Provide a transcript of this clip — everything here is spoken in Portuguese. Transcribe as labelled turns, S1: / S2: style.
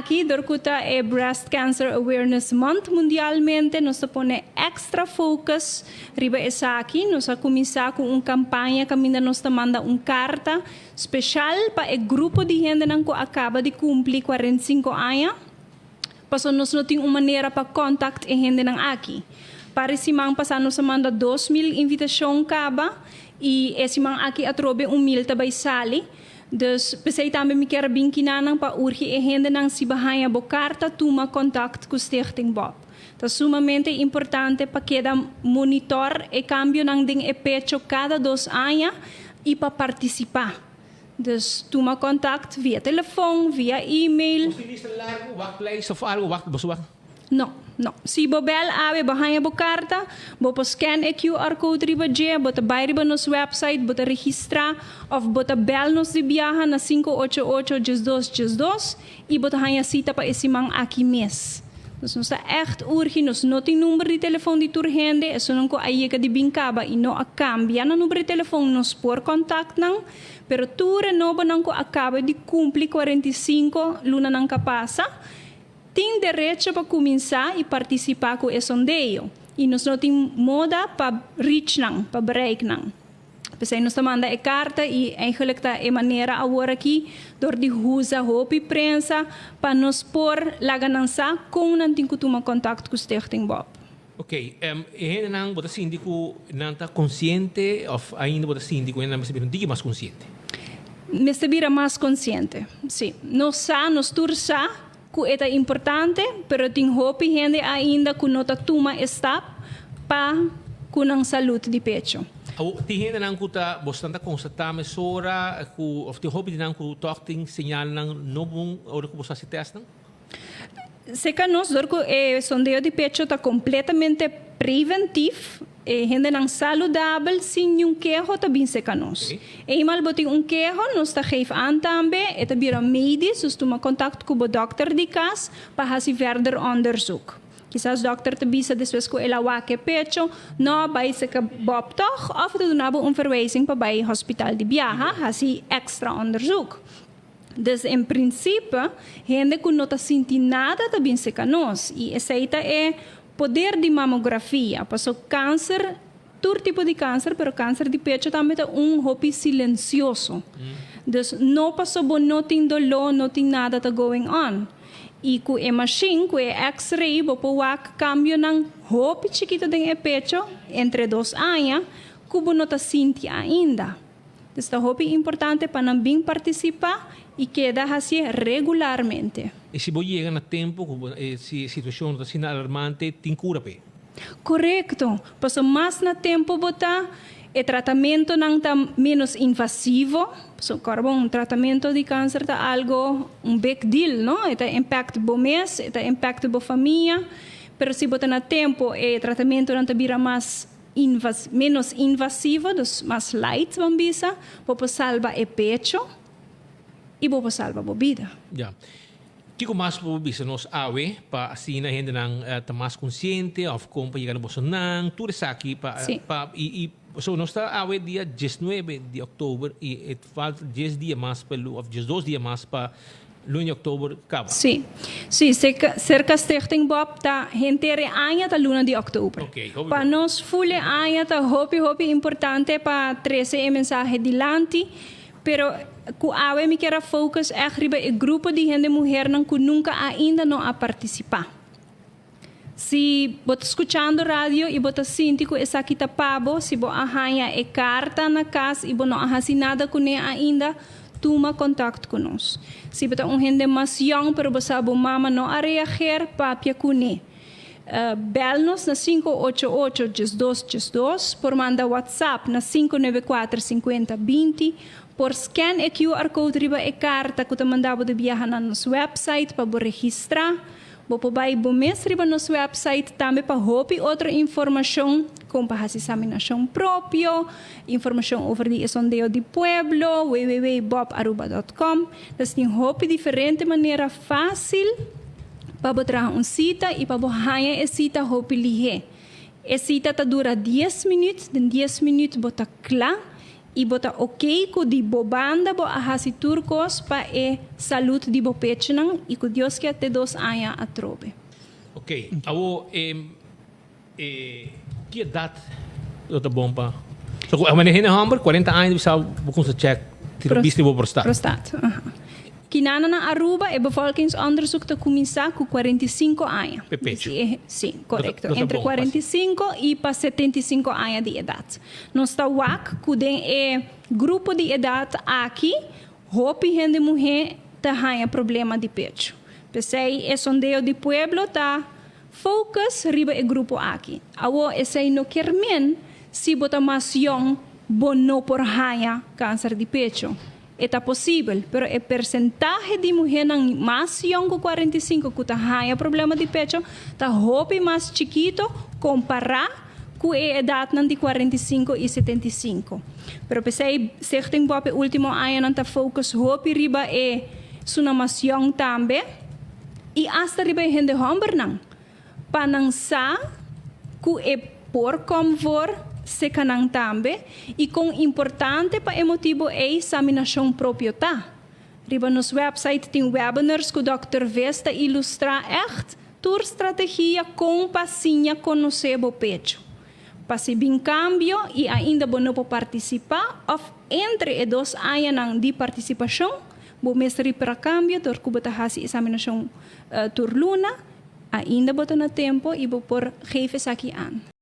S1: aqui, dorkuta é Breast Cancer Awareness Month mundialmente, nós pone extra focus riba essa aqui, nós começar com uma campanha que ainda nós manda uma carta especial para o grupo de gente que acaba de cumprir 45 anos, para nós não tem uma maneira para contact a gente aqui. Para esse mês passado nós manda 2.000 invitações caba e esse mês aqui atrobe 1.000 também sali. Dus pensei também me quer bem que não para urge e gente não se bahia bo carta toma contato com o Stichting Bob. É sumamente importante para que monitor e cambio não den e pecho cada 2 anos e para participar. Dus toma contato via telefone, via e-mail.
S2: Você lista largo, workplace of algo, work.
S1: Não. Se você bel ave bahaya bo carta, você scan o QR code riba je, você vai riba nos website, você registra, ou você bel nos de viaja na 588-1212 e você hanya cita para esse man aqui mês. Dus nós está echt urgente, nós não tem número de telefone de turgente, isso não co aí que de bincaba e não a cambia na número de telefone nos por contato não, pero tu renova não co acaba de cumprir 45 luna não capasa. Tem direito para começar e participar com esse sondeio. E nós não temos moda para reach não, para break não. Porque nós manda a carta e eigenlijk está a maneira agora aqui, door de usa hoop e prensa, para nos pôr lá ganança com não tem que tomar contato com o Stichting Bob.
S2: Ok, ainda não você síndico não está consciente ou ainda você síndico ainda não diga mais consciente?
S1: Me estivera mais consciente, sim. Nós tursa que é importante, pero tem hope gente ainda que não toma step para com a saúde de pecho.
S2: Tem gente não que bastante constatar mesora que ou tem hope de não que toque sinal não bom hora que você se testa?
S1: Se que nós que o sondeio de pecho está completamente preventivo, gente não saudável sem nenhum queijo também se que nós. E mal botem queijo, nós está geef aan também, e também a medisch, dus toma contato com o dokter de casa para fazer verder onderzoek. Quizás o dokter também se depois com ela wake pecho, não vai se que bob toch, of te doen verwijzing para o hospital de viaja, fazer extra onderzoek. Dus in principe, gente que não está sentindo nada também se que nós. E essa é poder de mamografia, passou câncer, todo tipo de câncer, pero câncer de pecho também é hopi silencioso. Dus não passou bom, não tem dolor, não tem nada tá going on. E com a machine, com a X-ray, você pode cambio ng hopi chiquito de pecho entre 2 anos, que você não está sentindo ainda. Dus é hopi importante para não participar e queda assim regularmente.
S2: E se você chega no tempo, se a situação está sendo alarmante, tem cura pe?
S1: Correto. Passo mais no tempo botar o tratamento não está menos invasivo. So, o tratamento de câncer está algo big deal, não? Está impacta o mês, está impacta a família. Pero se botar no tempo, o tratamento não está mais menos invasivo, dus mais light, vamos dizer, para salvar o pecho e para salvar a vida.
S2: Ja. Kiko mas po bisa nos awe pa asina hindi nang tamas consciente of kung pa llegar boso nang turisaki pa
S1: Sí.
S2: So nos ta awe dia 19 de October e it falta 10 dias mais pelo of 2 dias mais pa lunes de October acaba.
S1: Sim, cerca Stichting Bob tá gente aña tá luna de October.
S2: Okay,
S1: para nós full aña tá hopi importante para 13 mensagem dilante, pero ku awe mi quero focus riba o grupo de gente mulher não que nunca ainda não a participar. Se você escutando rádio e você sente que essa aqui tá pabo, se você arranha e carta na casa e você não arrasa nada com ele ainda, toma contato conosco. Se você é gente mais young, pero você sabe mama não a reagir, papia com ele. Bel-nos na 588-1212, por mandar WhatsApp na 594-5020, por scan e QR code riba e carta que te mandava de viajar na nosso website para registrar. Você vai mês riba no nosso website também para roubar outra informação, como para a examinação própria, informação sobre o sondeio de pueblo, www.bobaruba.com. Então, tem roupa de diferente maneira fácil para botar cita e para ganhar a cita roupa lihe. A cita dura 10 minutos, em 10 minutos você claro e bota ok ku di bobanda bo ahasi turcos pa salut di bo pecho nang e ku Dios que até 2 anos a trobe.
S2: Ok. Awo, que edad é bom para... So, kung manihin na hamburg, 40 anos, bisa bukong sa check, bis mo prostat.
S1: Prostat. Kinana na Aruba, bevolkingsonderzoek te começar com 45 anos.
S2: Pepecho.
S1: Sim, correto.
S2: Dat
S1: Entre
S2: bom,
S1: 45 e para 75 anos de idade. Nós está WAC, que grupo de idade aqui, hopi gente mulher tá ganha problema de pecho. Pensei, sondeo de pueblo tá focus riba grupo aqui. Awo esse no kermen se bota mais young, bono por ganha câncer de pecho. Está possível, pero o percentagem de mulheres mais young que 45 que tem problema de pecho está hopi mais chiquito comparar com a idade de 45 e 75. Pero pensei, certain bope último ano não está focus hopi riba suna mais young também e hasta riba gente homem não. Panang sa ku por convor se kanang tambe e com importante pa emotivo examinação próprio tá. Riba nos website tem webinars que o Dr. Vesta ilustra echt tur strategia com paciência conhecer o pecho. Pasi bem cambio e ainda bono po participar of entre 2 anos de participação, bo mestre para cambio tor kubata hasi examinação tur luna ainda bota na tempo e vou por jefes aqui an.